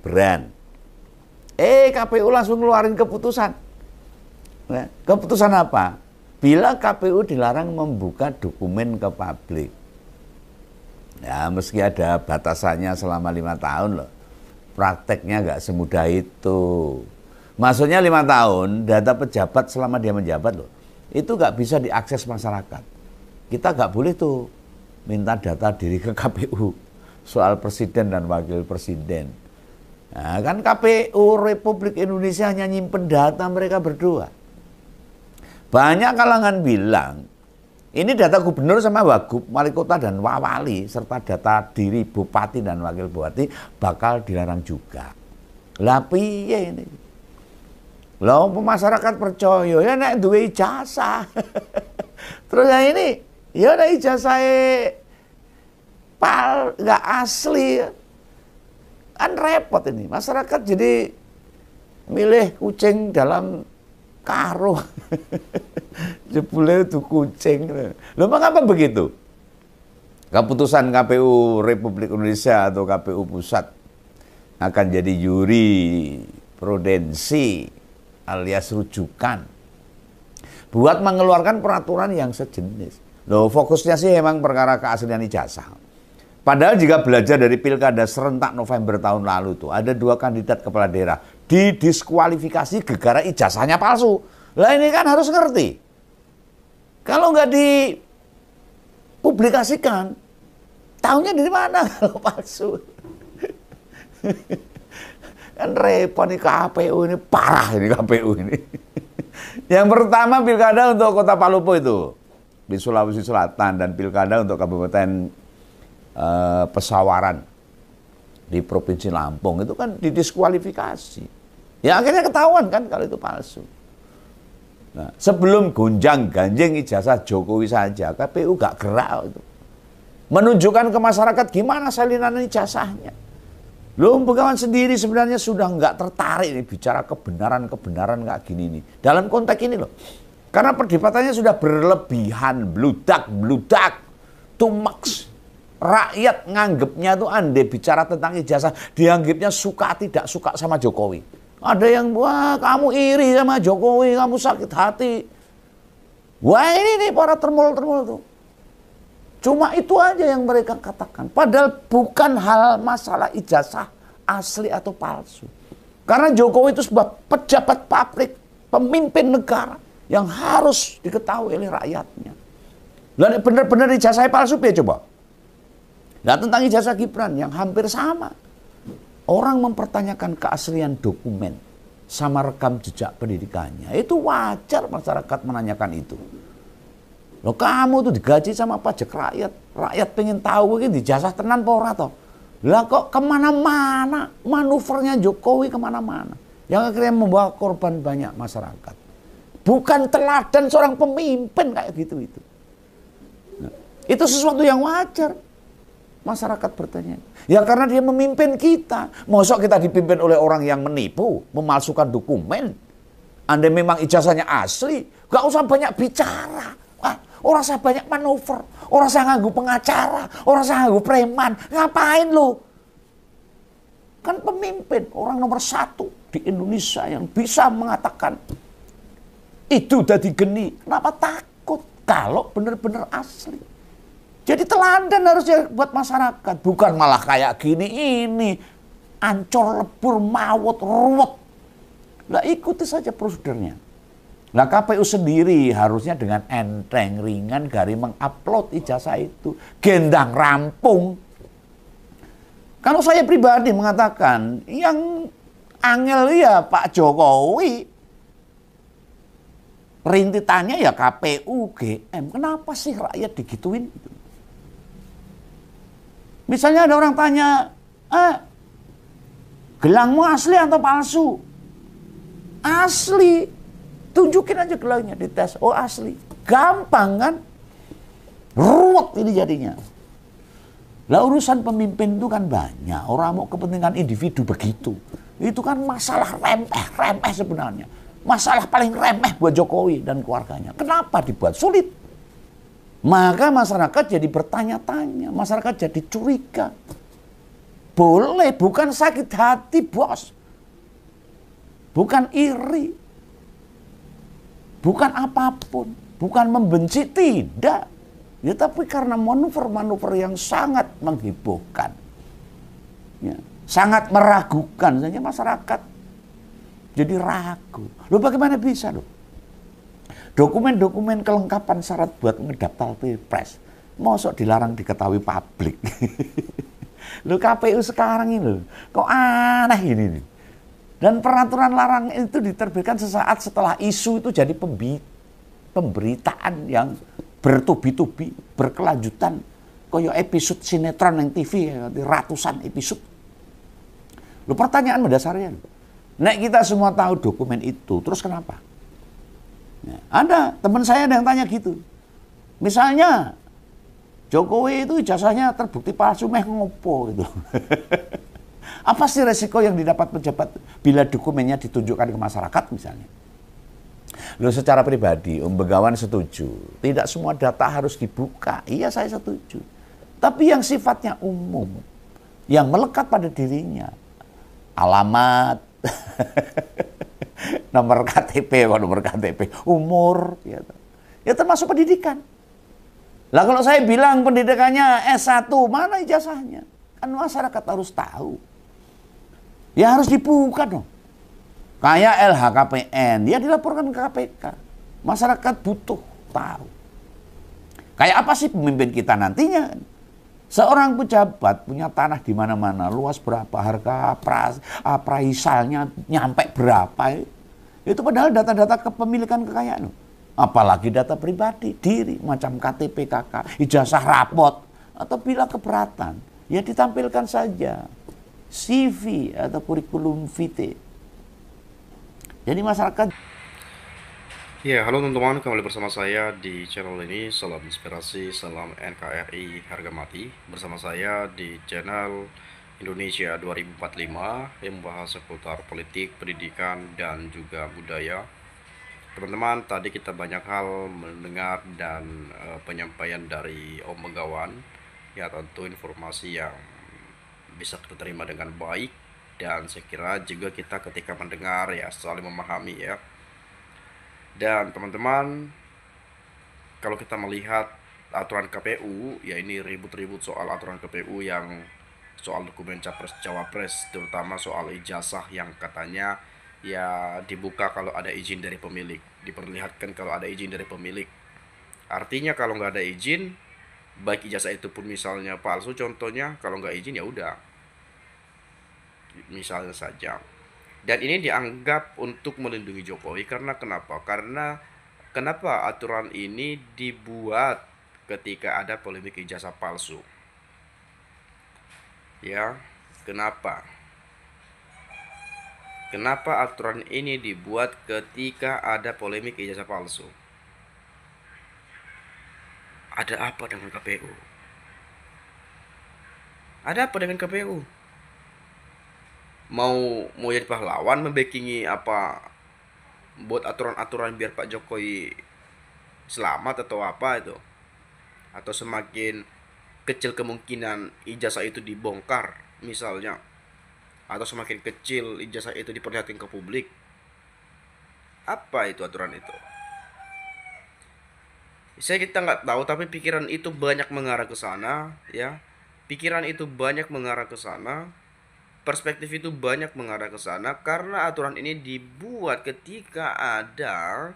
Gibran. KPU langsung ngeluarin keputusan. Nah, keputusan apa? Bila KPU dilarang membuka dokumen ke publik. Ya, meski ada batasannya selama 5 tahun loh. Prakteknya nggak semudah itu. Maksudnya 5 tahun, data pejabat selama dia menjabat loh. Itu nggak bisa diakses masyarakat. Kita nggak boleh tuh minta data diri ke KPU. Soal presiden dan wakil presiden. Nah, kan KPU Republik Indonesia hanya nyimpen data mereka berdua. Banyak kalangan bilang, ini data gubernur sama wagub, wali kota dan wawali, serta data diri bupati dan wakil bupati bakal dilarang juga. Lah piye ini? Lah masyarakat percaya, ya nek duwe ijazah. Terus yang ini, ya nek ijazah nggak asli. Kan repot ini, masyarakat jadi milih kucing dalam karung. Jebule itu kucing. Loh mengapa begitu? Keputusan KPU Republik Indonesia atau KPU Pusat akan jadi jurisprudensi alias rujukan buat mengeluarkan peraturan yang sejenis. Loh fokusnya sih emang perkara keaslian ijazah. Padahal jika belajar dari pilkada serentak November tahun lalu tuh ada 2 kandidat kepala daerah didiskualifikasi gara-gara ijazahnya palsu. Lah ini kan harus ngerti. Kalau nggak dipublikasikan, tahunya dari mana kalau palsu? Kan repot nih KPU ini, parah ini KPU ini. Yang pertama pilkada untuk Kota Palopo itu di Sulawesi Selatan dan pilkada untuk Kabupaten Pesawaran di Provinsi Lampung itu kan didiskualifikasi. Ya akhirnya ketahuan kan kalau itu palsu. Nah, sebelum gonjang ganjing ijazah Jokowi saja, KPU gak gerak itu. Menunjukkan ke masyarakat gimana salinan ijazahnya. Loh, pegawai sendiri sebenarnya sudah nggak tertarik nih bicara kebenaran kayak gini nih. Dalam konteks ini loh. Karena perdebatannya sudah berlebihan, bludak, too much. Rakyat nganggepnya tuh andai bicara tentang ijazah, dianggapnya suka tidak suka sama Jokowi. Ada yang, wah kamu iri sama Jokowi, kamu sakit hati. Wah ini nih para termul tuh. Cuma itu aja yang mereka katakan. Padahal bukan hal masalah ijazah asli atau palsu. Karena Jokowi itu sebuah pejabat publik, pemimpin negara yang harus diketahui oleh rakyatnya. Lalu benar-benar ijazahnya palsu ya coba. Nah tentang ijazah Gibran yang hampir sama. Orang mempertanyakan keaslian dokumen sama rekam jejak pendidikannya. Itu wajar masyarakat menanyakan itu. Loh kamu tuh digaji sama pajak rakyat. Rakyat pengen tahu ini ijazah tenan apa ora toh. Lah kok kemana-mana manuvernya Jokowi kemana-mana. Yang akhirnya membawa korban banyak masyarakat. Bukan teladan seorang pemimpin kayak gitu itu. Nah, itu sesuatu yang wajar. Masyarakat bertanya. Ya karena dia memimpin kita. Mosok kita dipimpin oleh orang yang menipu, memalsukan dokumen. Anda memang ijazahnya asli, gak usah banyak bicara. Orang usah banyak manuver, orang usah nganggu pengacara, orang usah nganggu preman. Ngapain lu? Kan pemimpin, orang nomor 1 di Indonesia yang bisa mengatakan itu udah digeni. Kenapa takut? Kalau benar-benar asli. Jadi teladan harusnya buat masyarakat. Bukan malah kayak gini ini. Ancur, lebur, mawut, ruwet. Lah ikuti saja prosedurnya. Lah KPU sendiri harusnya dengan enteng, ringan, gari mengupload ijazah itu. Gendang rampung. Kalau saya pribadi mengatakan, yang angel ya Pak Jokowi. Rintitannya ya KPU, GM. Kenapa sih rakyat digituin? Misalnya ada orang tanya, gelangmu asli atau palsu? Asli. Tunjukin aja gelangnya, dites. Oh asli. Gampang kan? Ruwet ini jadinya. Lah urusan pemimpin itu kan banyak. Orang mau kepentingan individu begitu. Itu kan masalah remeh sebenarnya. Masalah paling remeh buat Jokowi dan keluarganya. Kenapa dibuat sulit? Maka masyarakat jadi bertanya-tanya, masyarakat jadi curiga. Boleh, bukan sakit hati, bos. Bukan iri. Bukan apapun. Bukan membenci, tidak. Ya, tapi karena manuver-manuver yang sangat menghebohkan. Ya, sangat meragukan saja masyarakat. Jadi ragu. Loh bagaimana bisa loh? Dokumen-dokumen kelengkapan syarat buat ngedaftar pilpres mosok dilarang diketahui publik. Loh KPU sekarang ini loh, kok aneh ini nih. Dan peraturan larang itu diterbitkan sesaat setelah isu itu jadi pemberitaan yang bertubi-tubi, berkelanjutan. Koyo episode sinetron yang TV, ratusan episode. Loh pertanyaan mendasarnya loh. Nek kita semua tahu dokumen itu, terus kenapa? Ya, ada teman saya ada yang tanya gitu. Misalnya Jokowi itu ijazahnya terbukti palsu meh ngopo gitu. Apa sih resiko yang didapat pejabat bila dokumennya ditunjukkan ke masyarakat misalnya? Loh secara pribadi Om Begawan setuju. Tidak semua data harus dibuka. Iya saya setuju. Tapi yang sifatnya umum, yang melekat pada dirinya, alamat, nomor KTP, umur, ya termasuk pendidikan. Lah kalau saya bilang pendidikannya S1, mana ijazahnya? Kan masyarakat harus tahu. Ya harus dibuka dong. Kayak LHKPN, ya dilaporkan ke KPK. Masyarakat butuh tahu. Kayak apa sih pemimpin kita nantinya? Seorang pejabat punya tanah di mana-mana, luas berapa, harga appraisalnya nyampe berapa. Itu padahal data-data kepemilikan kekayaan. Apalagi data pribadi, diri, macam KTP, KK, ijazah rapot, atau bila keberatan, ya ditampilkan saja. CV atau kurikulum vitae. Jadi masyarakat. Ya, halo teman-teman, kembali bersama saya di channel ini. Salam inspirasi, salam NKRI harga mati. Bersama saya di channel Indonesia 2045 yang membahas seputar politik, pendidikan, dan juga budaya. Teman-teman, tadi kita banyak hal mendengar dan penyampaian dari Om Begawan. Ya, tentu informasi yang bisa kita terima dengan baik. Dan saya kira juga kita ketika mendengar ya saling memahami ya. Dan teman-teman, kalau kita melihat aturan KPU, ya ini ribut-ribut soal aturan KPU yang soal dokumen capres cawapres, terutama soal ijazah yang katanya ya dibuka kalau ada izin dari pemilik, diperlihatkan kalau ada izin dari pemilik. Artinya kalau nggak ada izin, baik ijazah itu pun misalnya palsu, contohnya kalau nggak izin ya udah, misalnya saja. Dan ini dianggap untuk melindungi Jokowi karena kenapa? Karena kenapa aturan ini dibuat ketika ada polemik ijazah palsu? Ya, kenapa? Kenapa aturan ini dibuat ketika ada polemik ijazah palsu? Ada apa dengan KPU? Ada apa dengan KPU? Mau jadi pahlawan membackingi apa, buat aturan-aturan biar Pak Jokowi selamat atau apa itu, atau semakin kecil kemungkinan ijazah itu dibongkar misalnya, atau semakin kecil ijazah itu diperlihatkan ke publik. Apa itu aturan itu? Kita nggak tahu, tapi pikiran itu banyak mengarah ke sana ya. Pikiran itu banyak mengarah ke sana. Perspektif itu banyak mengarah ke sana karena aturan ini dibuat ketika ada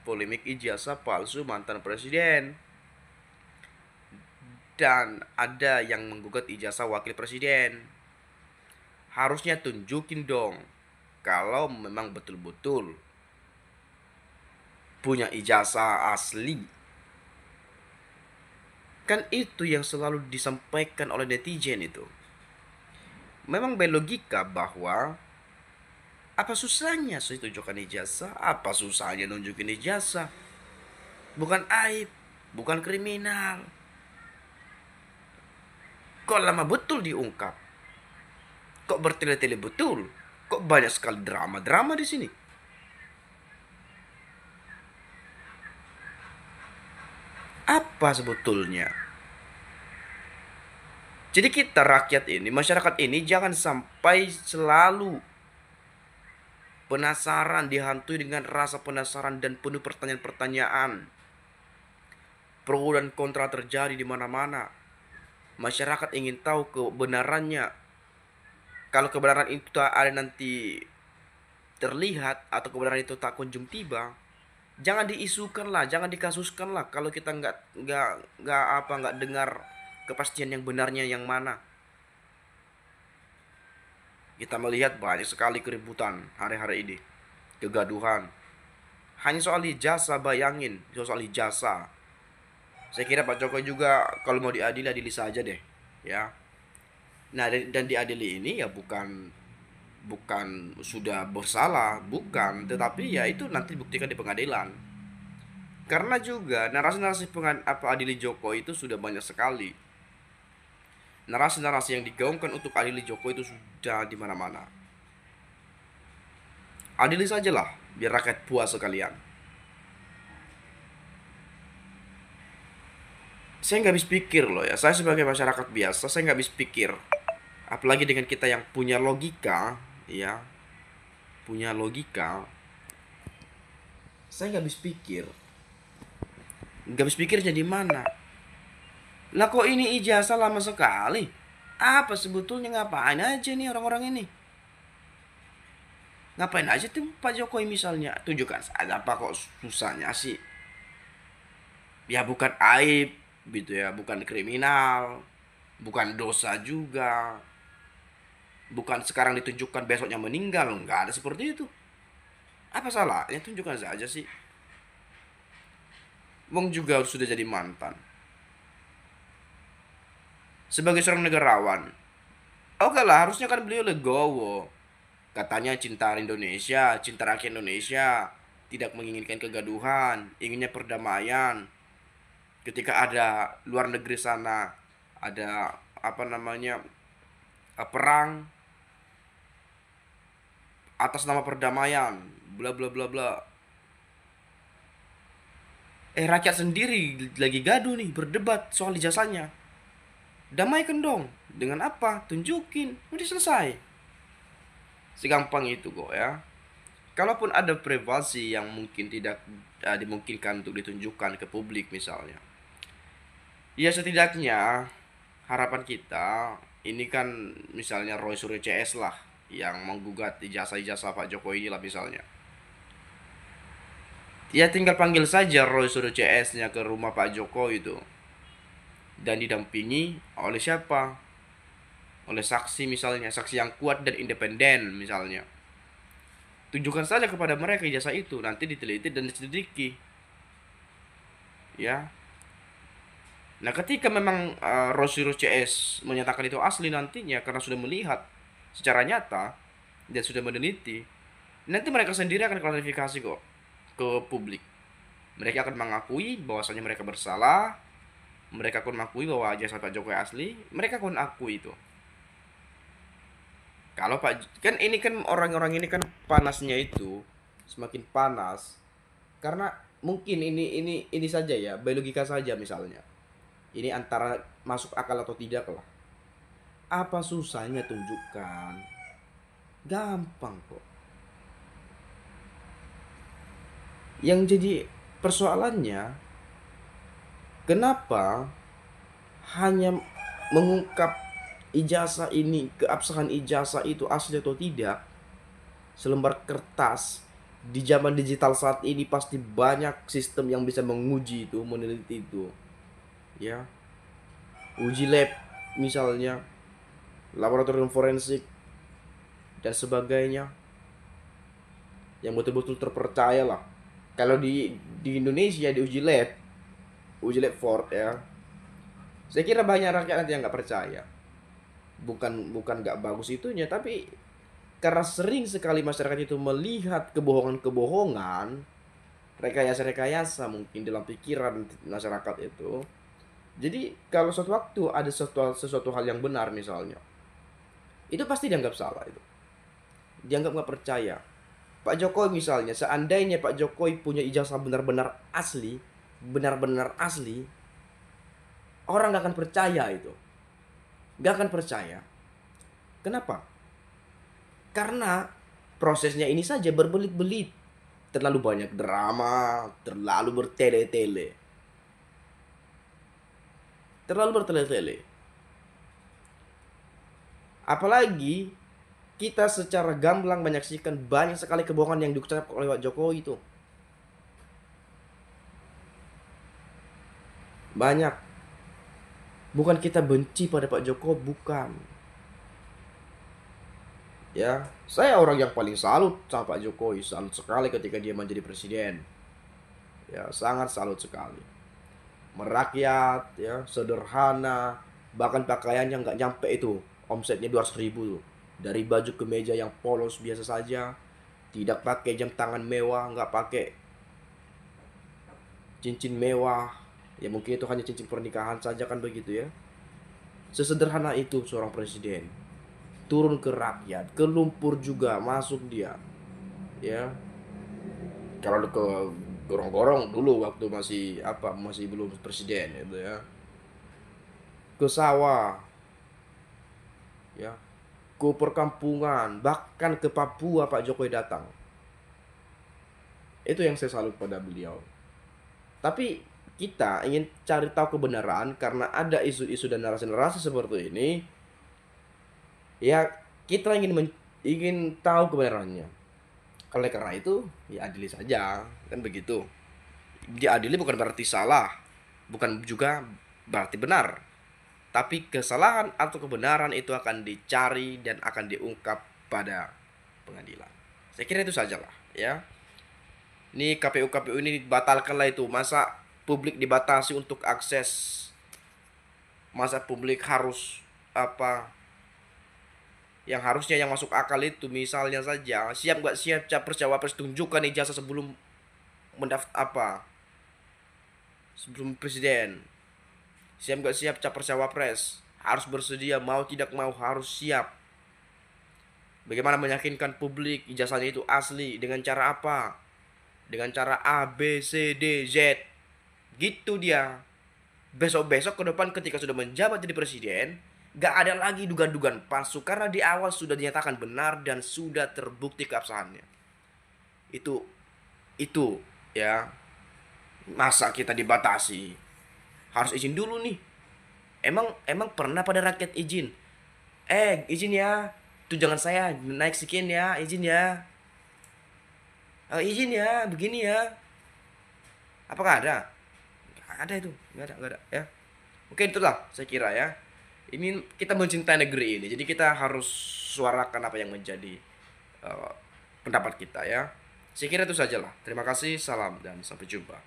polemik ijazah palsu mantan presiden. Dan ada yang menggugat ijazah wakil presiden. Harusnya tunjukin dong kalau memang betul-betul punya ijazah asli. Kan itu yang selalu disampaikan oleh netizen itu. Memang berlogika bahwa apa susahnya sih tunjukkan ijazah? Apa susahnya nunjukin ijazah? Bukan aib, bukan kriminal. Kok lama betul diungkap? Kok bertele-tele betul? Kok banyak sekali drama-drama di sini? Apa sebetulnya? Jadi kita rakyat ini, masyarakat ini jangan sampai selalu penasaran, dihantui dengan rasa penasaran dan penuh pertanyaan-pertanyaan. Pro dan kontra terjadi di mana-mana. Masyarakat ingin tahu kebenarannya. Kalau kebenaran itu tak ada nanti terlihat atau kebenaran itu tak kunjung tiba, jangan diisukan lah, jangan dikasuskan lah. Kalau kita nggak dengar kepastian yang benarnya yang mana. Kita melihat banyak sekali keributan hari-hari ini, kegaduhan. Hanya soal ijazah, bayangin, soal ijazah. Saya kira Pak Jokowi juga kalau mau diadili, adili saja deh, ya. Nah, dan diadili ini ya bukan sudah bersalah, bukan, tetapi ya itu nanti dibuktikan di pengadilan. Karena juga narasi-narasi adili Jokowi itu sudah banyak sekali. Narasi-narasi yang digaungkan untuk adili Jokowi itu sudah di mana-mana. Adili sajalah, biar rakyat puas sekalian. Saya nggak habis pikir loh ya, saya sebagai masyarakat biasa, saya nggak habis pikir. Apalagi dengan kita yang punya logika, ya, punya logika. Saya nggak habis pikir. Nggak habis pikir jadi mana? Lah kok ini ijazah lama sekali? Apa sebetulnya, ngapain aja nih orang-orang ini? Ngapain aja tuh Pak Jokowi misalnya? Tunjukkan saja, apa kok susahnya sih? Ya bukan aib gitu ya, bukan kriminal, bukan dosa juga. Bukan sekarang ditunjukkan besoknya meninggal, nggak ada seperti itu. Apa salahnya, tunjukkan saja sih. Wong juga sudah jadi mantan. Sebagai seorang negarawan, oke lah, harusnya kan beliau legowo. Katanya cinta Indonesia, cinta rakyat Indonesia, tidak menginginkan kegaduhan, inginnya perdamaian. Ketika ada luar negeri sana, ada perang atas nama perdamaian, bla bla bla bla. Rakyat sendiri lagi gaduh nih, berdebat soal ijazahnya. Damaikan dong. Dengan apa? Tunjukin. Udah selesai. Segampang itu kok ya. Kalaupun ada privasi yang mungkin tidak dimungkinkan untuk ditunjukkan ke publik misalnya, ya setidaknya harapan kita ini kan misalnya Roy Suryo CS lah yang menggugat ijazah-ijazah Pak Jokowi ini lah misalnya. Ya tinggal panggil saja Roy Suryo CS-nya ke rumah Pak Jokowi itu. Dan didampingi oleh siapa? Oleh saksi misalnya, saksi yang kuat dan independen misalnya. Tunjukkan saja kepada mereka ijazah itu, nanti diteliti dan diselidiki. Ya. Nah, ketika memang Rosiro CS menyatakan itu asli nantinya karena sudah melihat secara nyata dan sudah meneliti, nanti mereka sendiri akan klarifikasi kok ke publik. Mereka akan mengakui bahwasanya mereka bersalah. Mereka akan mengakui bahwa ijazah Pak Jokowi asli. Mereka akan akui itu. Kalau kan ini kan orang-orang ini kan panasnya itu semakin panas karena mungkin ini saja ya, biologika saja misalnya. Ini antara masuk akal atau tidak lah. Apa susahnya tunjukkan? Gampang kok. Yang jadi persoalannya, kenapa hanya mengungkap ijazah ini, keabsahan ijazah itu asli atau tidak, selembar kertas. Di zaman digital saat ini pasti banyak sistem yang bisa menguji itu, meneliti itu. Ya. Uji lab misalnya, laboratorium forensik dan sebagainya. Yang betul-betul terpercaya lah. Kalau di Indonesia di uji lab Ford ya, saya kira banyak rakyat nanti yang nggak percaya. Bukan nggak bagus itunya, tapi karena sering sekali masyarakat itu melihat kebohongan-kebohongan, rekayasa-rekayasa mungkin dalam pikiran masyarakat itu. Jadi kalau suatu waktu ada sesuatu hal yang benar misalnya, itu pasti dianggap salah itu, dianggap nggak percaya. Pak Jokowi misalnya, seandainya Pak Jokowi punya ijazah benar-benar asli, orang nggak akan percaya itu. Gak akan percaya. Kenapa? Karena prosesnya ini saja berbelit-belit. Terlalu banyak drama, terlalu bertele-tele. Terlalu bertele-tele. Apalagi kita secara gamblang menyaksikan banyak sekali kebohongan yang diucapkan oleh Pak Jokowi itu. Banyak. Bukan kita benci pada Pak Jokowi, bukan. Ya, saya orang yang paling salut sama Pak Jokowi, salut sekali ketika dia menjadi presiden. Ya, sangat salut sekali. Merakyat, ya, sederhana, bahkan pakaiannya nggak nyampe itu, omsetnya 200.000 tuh. Dari baju ke meja yang polos biasa saja, tidak pakai jam tangan mewah, nggak pakai cincin mewah. Ya mungkin itu hanya cincin pernikahan saja kan begitu ya. Sesederhana itu seorang presiden. Turun ke rakyat, ke lumpur juga masuk dia. Ya. Kalau ke gorong-gorong dulu waktu masih belum presiden gitu ya. Ke sawah. Ya. Ke perkampungan, bahkan ke Papua Pak Jokowi datang. Itu yang saya salut pada beliau. Tapi kita ingin cari tahu kebenaran karena ada isu-isu dan narasi-narasi seperti ini. Ya, kita ingin tahu kebenarannya. Oleh karena itu, ya adili saja, kan begitu. Diadili bukan berarti salah, bukan juga berarti benar. Tapi kesalahan atau kebenaran itu akan dicari dan akan diungkap pada pengadilan. Saya kira itu sajalah, ya. Ini KPU ini dibatalkanlah itu. Masa publik dibatasi untuk akses? Masa publik harus apa? Yang harusnya yang masuk akal itu misalnya saja siap nggak siap capres cawapres tunjukkan ijazah sebelum sebelum presiden. Siap nggak siap capres cawapres harus bersedia, mau tidak mau harus siap. Bagaimana meyakinkan publik ijazahnya itu asli, dengan cara apa? Dengan cara A, B, C, D, Z. Gitu dia. Besok-besok ke depan ketika sudah menjabat jadi presiden, gak ada lagi dugaan-dugaan palsu karena di awal sudah dinyatakan benar dan sudah terbukti keabsahannya. Itu ya. Masa kita dibatasi? Harus izin dulu nih. Emang pernah pada rakyat izin? Izin ya. Tunjangan saya naik sekian ya, izin ya. Izin ya, begini ya. Apakah ada? Gak ada itu, gak ada ya. Mungkin itulah saya kira ya. Ini kita mencintai negeri ini, jadi kita harus suarakan apa yang menjadi pendapat kita ya. Saya kira itu sajalah. Terima kasih, salam dan sampai jumpa.